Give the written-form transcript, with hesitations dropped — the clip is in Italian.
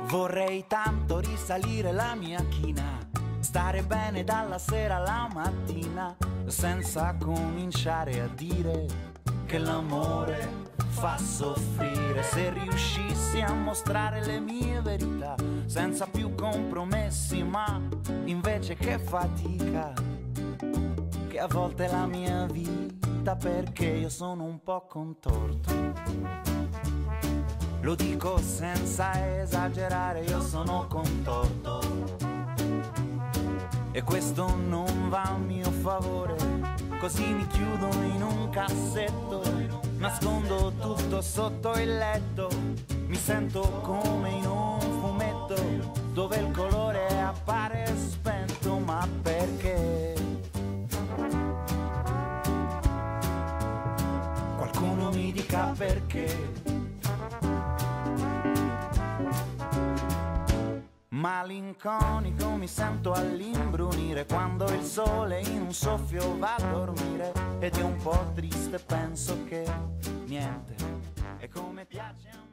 Vorrei tanto risalire la mia china, stare bene dalla sera alla mattina, senza cominciare a dire che l'amore fa soffrire. Se riuscissi a mostrare le mie verità senza più compromessi, ma invece che fatica, che a volte è la mia vita, perché io sono un po' contorto. Lo dico senza esagerare, io sono contorto e questo non va a mio favore. Così mi chiudo in un cassetto, nascondo tutto sotto il letto. Mi sento come in un fumetto dove il colore appare spento. Ma perché? Qualcuno mi dica perché. Malinconico mi sento all'imbrunire quando il sole in un soffio va a dormire, ed io un po' triste penso che niente è come piace a